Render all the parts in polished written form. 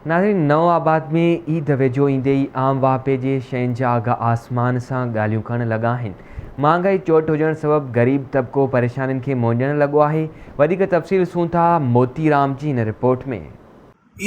नाज़रीन, नवाबाद में ईद वेझो ईंदे ई आम वापे जे शयुनि जा अघ आसमान सां ॻाल्हियूं करण लॻा आहिनि। महांगाई चोट हुजण सबबि ग़रीब तबिको परेशानियुनि खे मोंझण लॻो आहे। वधीक तफ़सील ॾिसूं था मोतीराम जी हिन रिपोर्ट में।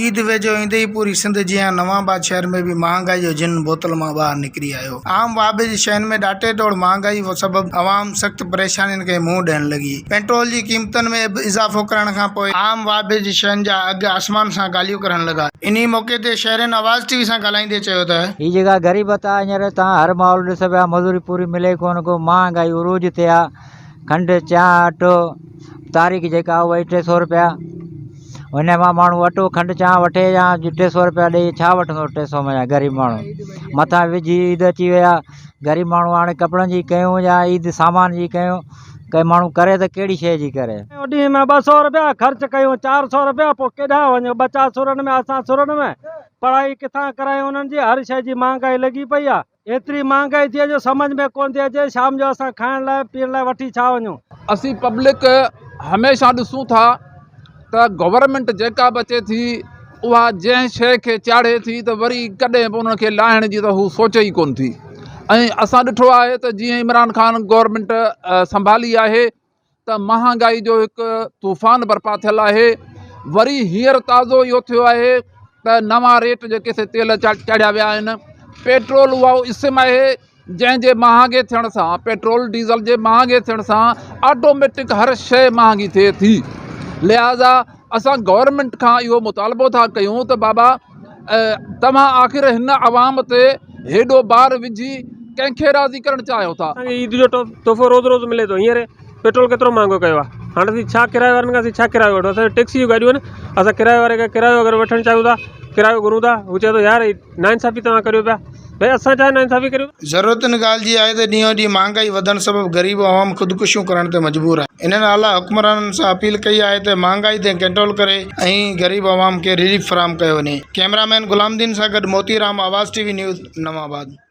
ईद वेझो ईंदे ही पूरी सिंध जीअं नवाबाद शहर में भी महांगाई जो जिन बोतल मां ॿाहिरि निकिरी आयो। आम वाबे जी शयुनि में ॾाटे तोड़ महांगाई सबबि अवाम सख़्त परेशानियुनि खे मुंहुं ॾियण लॻी। पेट्रोल जी क़ीमतनि में इज़ाफ़ो करण खां पोइ आम वाबे जी शयुनि जा अघ आसमान सां ॻाल्हियूं करण लॻा। इन्ही मौके ते शहरन आवाज़ टीवी सां ॻाल्हाईंदे चयो त ही जेका ग़रीबत आहे हींअर तव्हां हर माहौल ॾिसो पिया, मज़ूरी पूरी मिले कोन को, महांगाई उरूज ते आहे। खंडु चांहि अटो तारीख़ जेका उहा 300 रुपया, हुन मां माण्हू अटो खंडु चांहि वठे या 300 रुपया ॾेई छा वठंदो। 300 में ग़रीब माण्हू मथां विझी ईद अची विया। ग़रीब माण्हू हाणे कपिड़नि जी कयूं या ईद सामान जी कयूं, के माण्हू करे त कहिड़ी शइ जी करे। ॾींहं में 200 रुपया ख़र्च कयूं, 400 रुपया, पोइ केॾां वञूं। बचा सुरनि में, असां सुरनि में पढ़ाई किथां करायूं उन्हनि जी। हर शइ जी महांगाई लॻी पई आहे। एतिरी महांगाई थी जो सम्झ में कोन थी अचे शाम जो असां खाइण लाइ पीअण लाइ वठी छा वञूं। असीं पब्लिक हमेशह ॾिसूं था त गवर्नमेंट जेका बि अचे थी उहा जंहिं शइ खे चाढ़े थी त वरी कॾहिं बि उन खे लाहिण जी त हू सोचे ई कोन थी। ऐं असां ॾिठो आहे त जीअं इमरान ख़ान गवर्नमेंट संभाली आहे त महांगाई जो हिकु तूफ़ान बर्पा थियल आहे। वरी हींअर ताज़ो इहो थियो आहे त नवां रेट जेके से तेल चाढ़िया विया आहिनि। पेट्रोल उहा इस्म आहे जंहिंजे महांगे थियण सां, पेट्रोल डीज़ल जे महांगे थियण सां ऑटोमेटिक हर शइ महांगी थिए थी। लिहाज़ा असां गवर्नमेंट खां इहो मुतालबो था कयूं त बाबा तव्हां आख़िर हिन आवाम ते हेॾो भार विझी कंहिंखे राज़ी करणु चाहियो था। ईद जो तोहफ़ो रोज़ रोज़ मिले थो। हींअर पेट्रोल केतिरो महांगो कयो आहे। हाणे असीं छा किराए वारनि खां छा किरायो वठूं। असां टैक्सी जूं गाॾियूं आहिनि, असां किराए वारे खां किरायो अगरि वठणु चाहियूं था, किरायो घुरूं था, हू चए थो यार नाइंसाफ़ी तव्हां करियो पिया। भई असां छा नाइंसाफ़ी करियूं। ज़रूरत इन ॻाल्हि जी आहे त ॾींहों ॾींहुं महांगाई वधण सबबि ग़रीब आवाम ख़ुदकुशियूं करण ते मजबूर आहे। इन्हनि आला हुक्मराननि सां अपील कई आहे त महांगाई ते कंट्रोल करे ऐं ग़रीब आवाम खे रिलीफ फराहम कयो वञे। कैमरामैन गुलामदीन सां गॾु मोतीराम, आवाज़ टीवी न्यूज़, नवाबाद।